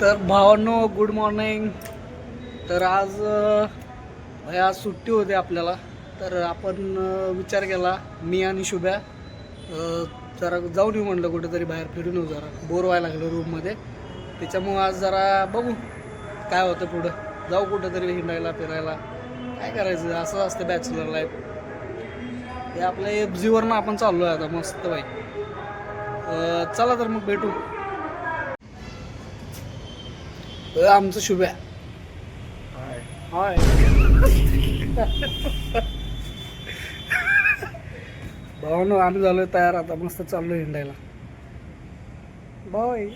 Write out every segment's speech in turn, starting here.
तर भावांनो good morning. तर आज सुट्टी होती आपल्याला. तर आपण विचार केला मी आणि शुभ्या जरा जाऊन येऊ म्हणलं कुठेतरी बाहेर फिरून येऊ, जरा बोर व्हायला लागलं रूममध्ये. त्याच्यामुळं आज जरा बघू काय होतं पुढं, जाऊ कुठेतरी हिंडायला फिरायला. काय करायचं, असं असतं बॅचलर लाईफ. हे आपल्या FG वरनं आपण चाललो आहे आता मस्त बाई. चला तर मग भेटू. आमचं शुभ्या. हाय. भावानो आम्ही झालोय तयार, आता मस्त चाललो हिंडायला. बाय.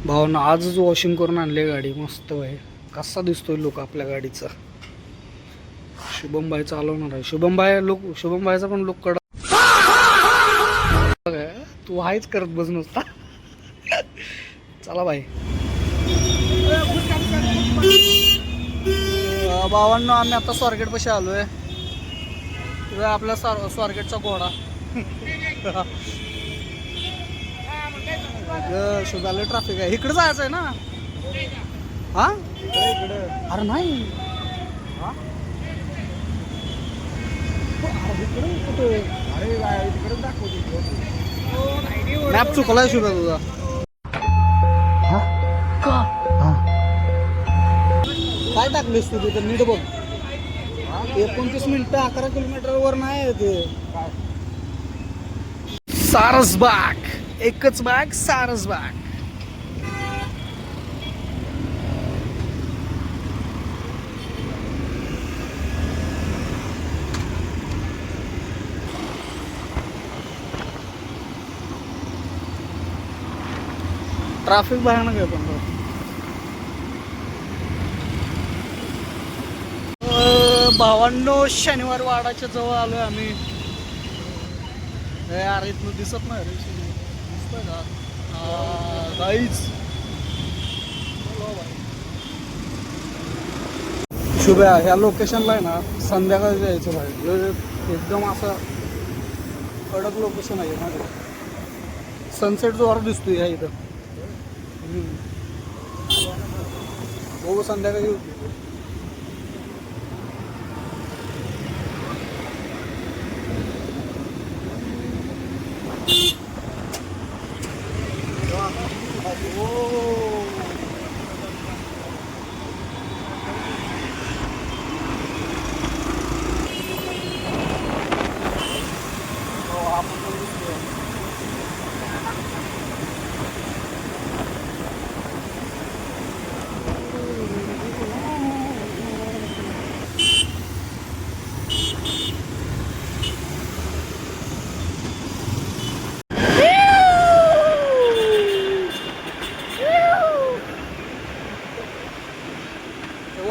भावानो आजच वॉशिंग करून आणली गाडी, मस्त बाई. कसा दिसतोय लोक आपल्या गाडीचा. शुभम भाई चालवणार आहे. शुभम भाईचा पण लुक कडा. तू हायच करत बस नुसता. चला बाई. भावांनो आम्ही आता स्वारगेट पाशी आलोय. आपला स्वारगेटचा घोडा. शुभाला ट्रॅफिक आहे, इकडे जायचं आहे ना. हा अरे नाही, मॅप चुकलाय शुभा तुझा. काय टाकलीस तू तिथं नीट बघ. 29 मिनिटं 11 किलोमीटरवर नाही ते. सारसबाग, एकच बाग सारसबाग. ट्रॅफिक भयानक आहे पण. भावांनो शनिवार वाडाच्या जवळ आलोय आम्ही. यार इथनं दिसत नाही रे, दिसतंय का गाईज. शुभ्या ह्या लोकेशनला आहे ना संध्याकाळी जायचं बाहेर. एकदम असं कडक लोकेशन आहे माझं. सनसेट जोर दिसतोय ह्या इथं. बघू संध्याकाळी होती.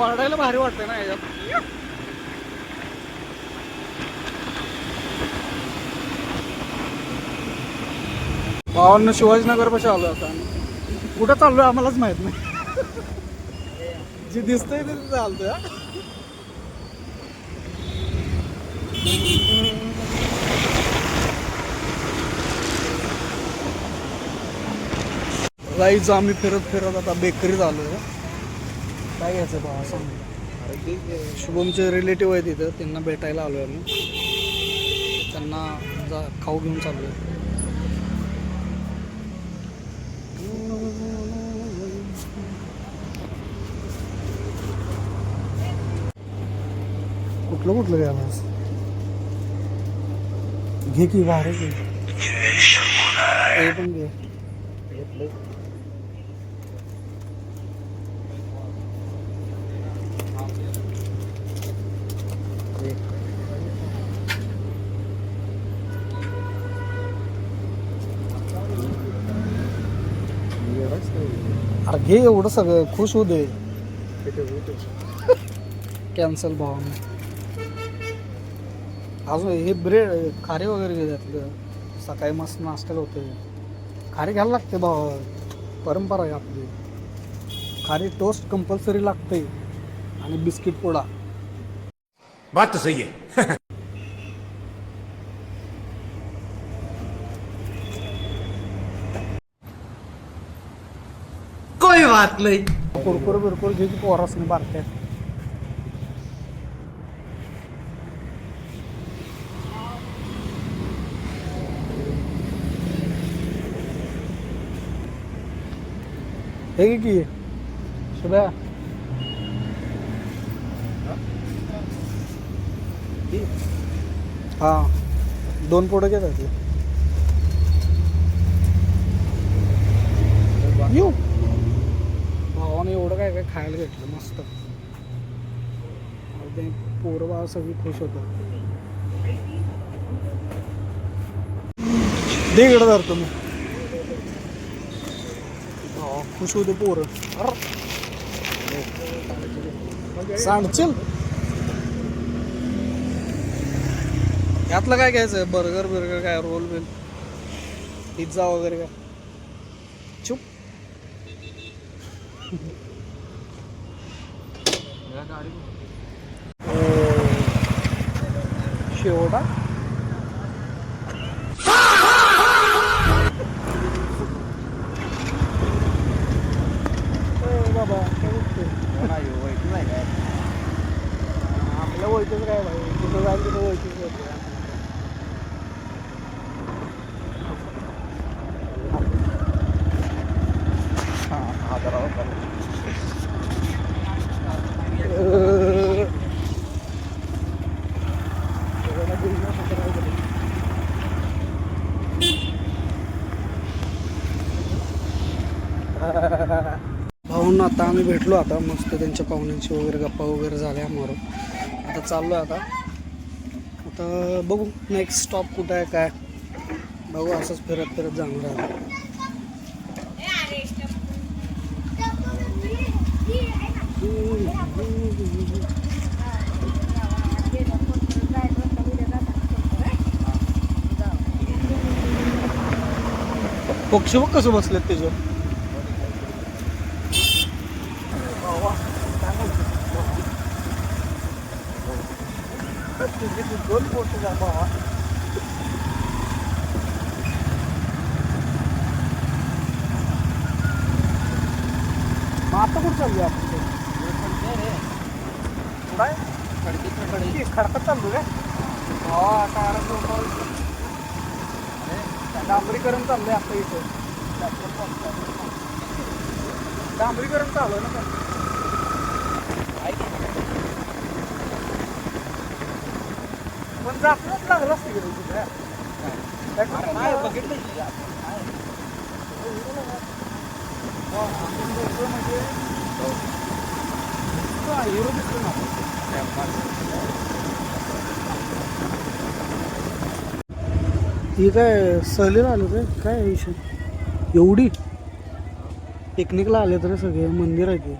वाढायला भारी वाटतंय ना याच्यात. भावांना शिवाजीनगर पाशी आलो आता. कुठं चाललोय आम्हालाच माहित नाही. जे दिसतंय ते चालतंय. राईज आम्ही फिरत आता बेकरीत आलोय. काय घ्यायचं भावा सांग. शुभमचे रिलेटिव्ह आहेत तिथं, त्यांना भेटायला आलोय आम्ही. त्यांना खाऊ घेऊन चाललोय. कुठलं घ्यायला घे की बाहेर घे. पण घे. अरे घे एवढं सगळं, खुश होऊ दे. कॅन्सल भावाने. अजून हे ब्रेड खारे वगैरे घे त्यातलं. सकाळी मस्त नाश्त्याला होते. खारी घ्यायला लागते भावा, परंपरा आहे आपली. खारी टोस्ट कंपल्सरी लागते आणि बिस्किट पोडा. बात तो सही है. बातलंय कुरकुर बिरकुर घे की पोरास नाही बारक्या. हे घे की शुभ्या. हा 2 पोटं घेतात ते. येऊ भावाने एवढं काय काय खायला घेतलं मस्त. ते पोरं बाळ सगळी खुश होतात. दे इकडं धरतो मी. खुश होते पोरं. सांडशील यातलं काय घ्यायचं? बर्गर बिर्गर काय, रोल बिल, पिझ्झा वगैरे काय? चुप. शेवटा बाबा आपल्या ओळखीच काय भाई, कुठं जाईल तिथं ओळखीच होते. भाऊंना आता आम्ही भेटलो. आता मस्त त्यांच्या पाहुण्यांची वगैरे गप्पा वगैरे झाल्या मारून. आता चाललो आता बघू नेक्स्ट स्टॉप कुठं आहे काय बघू. असंच फिरत फिरत जाणार आहे. पक्षी बघ कसं बसलेत त्याच्यावर. दोन पोट जा बाबा. मग आता कुठं चालू आपण? काय खडकत चाललो काय? डांबरीकरण चाललंय आता इथं. डांबरीकरण चालू आहे ना. पण जास्तच लागलं असतं की तुझ्या बघितलं म्हणजे हिरो दिसतो ना. ही काय सहलीला आलो काय काय विषय? एवढी पिकनिकला आले तर सगळे मंदिर आहे ते.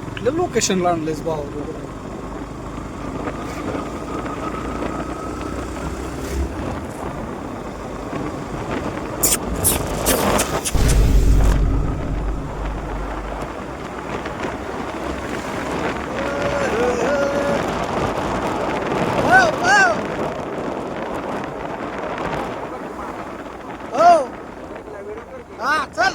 कुठल्या लोकेशनला आणलेस भाऊ? चल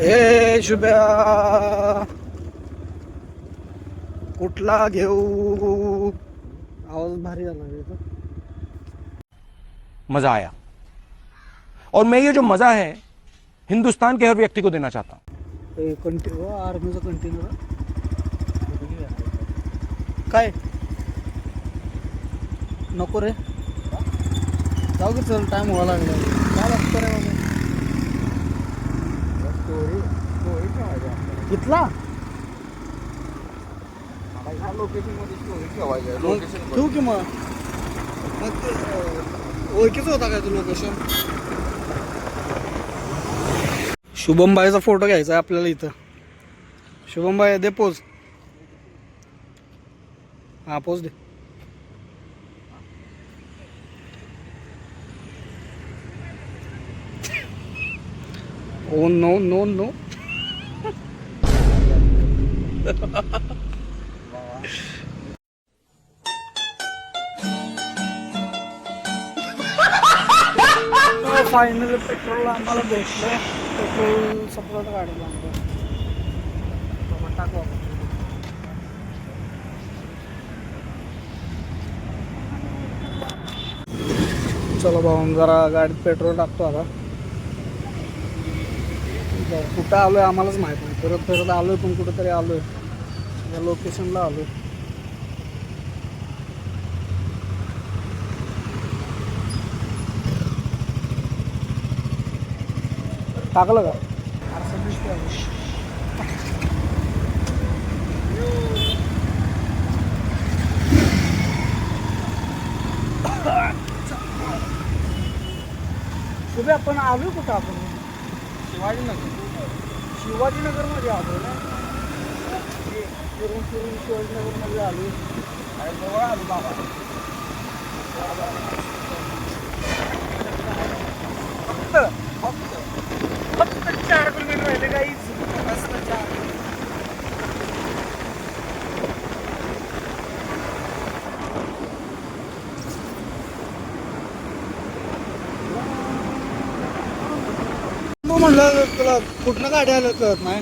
ए शुभ्या कुठला घेऊ? आवाज भारी झाला. मजा आया और मैं ये जो मजा है हिंदुस्तान के हर व्यक्ति को देना चाहता हूं. कंटिन्यू आर्मीचा कंटिन्यू काय नको रे. जाऊ की चल टाइम व्हायला लागला. काय लागतं रे बाबा? इथला ठेवू की मग ओळखीचं होता काय तू लोकेशन? शुभम भाईचा फोटो घ्यायचा आहे आपल्याला इथं. शुभम भाई दे पोज. हा पोज दे. Oh no no no. Final petrol आम्हाला भेटलं. पेट्रोल सप्लाय गाडीला टाकू. चलो भाऊन जरा गाडीत पेट्रोल टाकतो आता. कुठं आलोय आम्हालाच माहित नाही. फिरत फिरत आलोय पण कुठंतरी आलोय. या लोकेशनला आलोय. टाकलं का? तुम्ही आपण आलोय कुठं? आपण शिवाजीनगर मध्ये आलो ना. फिरून फिरून शिवाजीनगर मध्ये आलोय. जवळ आलो बाबा. फक्त 4 किलोमीटर राहिले काहीच. म्हणलं तुला कुठनं गाडी आलं कळत नाही.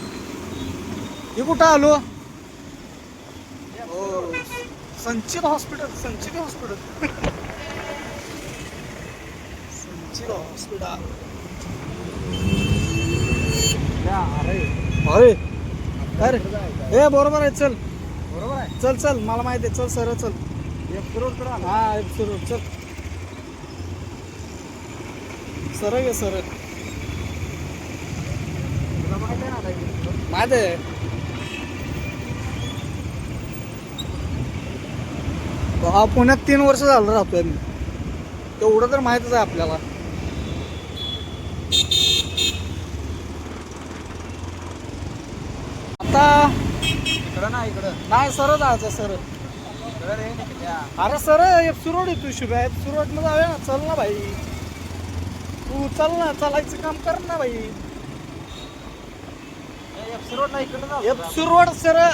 हे कुठं आलो? संचित हॉस्पिटल. संचित हॉस्पिटल. संचित हॉस्पिटल. अरे अरे हे बरोबर आहे. चल बरोबर आहे. चल चल मला माहिती आहे. चल सरळ चल. हा रोड चल. सरळ ये सरळ. माहिती आहे. हा पुण्यात 3 वर्ष झालं राहतोय मी. तेवढं तर माहितच आहे आपल्याला. आता इकडं नाही सरळ जायचं. सरळ अरे सरळ एफसी रोड येतो. शुभ्या एफसी रोडनं जाऊया ना. चल ना भाई. तू चल ना. चालायचं काम कर ना भाई. एफसी रोड सरळ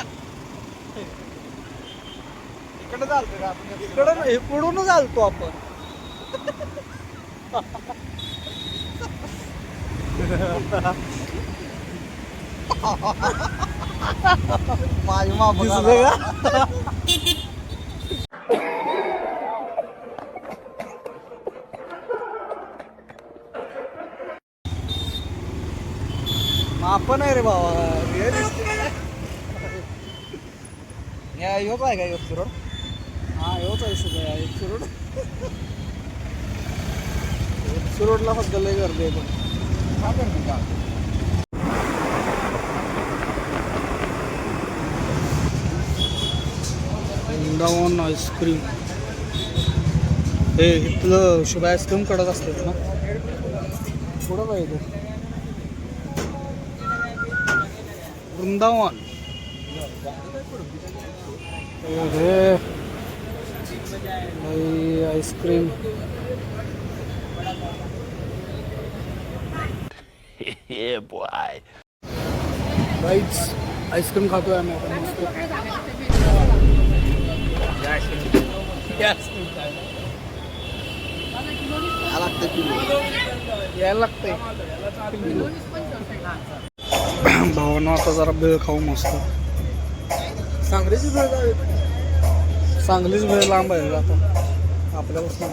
इकडे चालतो का आपण? इकडं नाही इकडून चालतो आपण. माझी माफ दिसलं का? आपण आहे रे बाबा. ह्योच आहे का एफसी रोड? हा ह्योच आहे सुद्धा एफसी रोड. एफसी रोडला फक्त लय गर्दी आहे. पण वृंदावन आईस्क्रीम. हे इथलं शुभ आईस्क्रीम कडक असतात ना. पुढं काय ते वृंदावन. हे आईस्क्रीम. गाईज आईस्क्रीम खातोय आम्ही आता मस्त. यायला लागतंय. भावांना आता जरा भेळ खाऊ मस्त. सांगलीची भेळ. सांगलीच भेळ लांब आहे आता आपल्यापासून.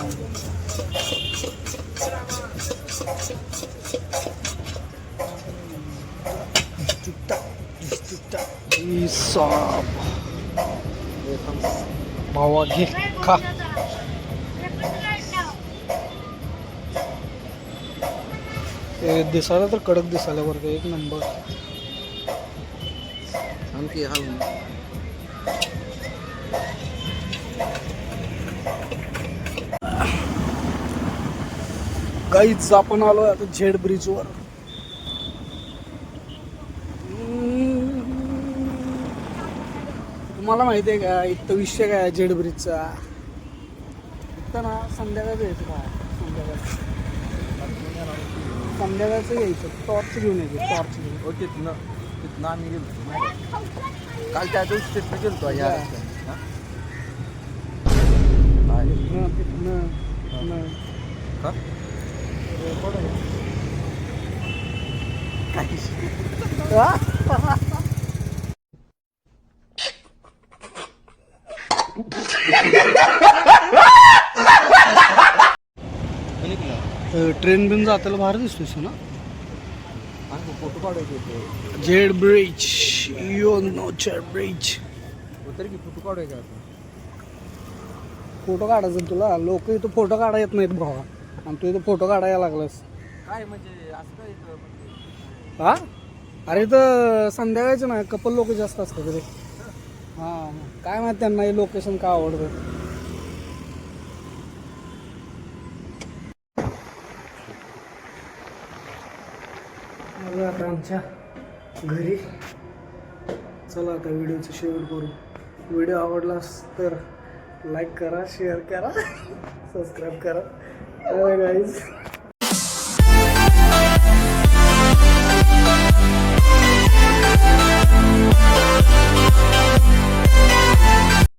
भावा घे खा. दिसायला तर कडक दिसायला बरं का. एक नंबर. आणखी हा गाईच आपण आलो आता झेड ब्रिज वर. तुम्हाला माहिती आहे का इथं विषय काय झेड ब्रिजचा? इथं ना संध्याकाळचं यायचं का? संध्याकाळचं यायचं. टॉर्च घेऊन यायचं. टॉर्च घेऊन. हो तिथनं आम्ही गेलो. काल त्या दिवशी तिथनं गेलो. तिथनं ट्रेन बिन जाताना बाहेर दिसतोस ना. फोटो काढायचे होते. Z bridge, you know Z bridge. उतर की फोटो काढायचे आता. फोटो काढायचं तुला, लोक इथं फोटो काढा येत नाहीत भावा, आणि तू इथं फोटो काढायला लागलास. काय म्हणजे असं काय इथं म्हणजे हा अरे इथं संध्याकाळचं ना कपल लोक जास्त असतात रे. हां काय माहिती त्यांना हे लोकेशन का आवडतं. आलो आता आमच्या घरी. चला आता व्हिडिओचं शेवट करू. व्हिडिओ आवडलास तर लाईक करा, शेअर करा, सबस्क्राईब करा. गाईज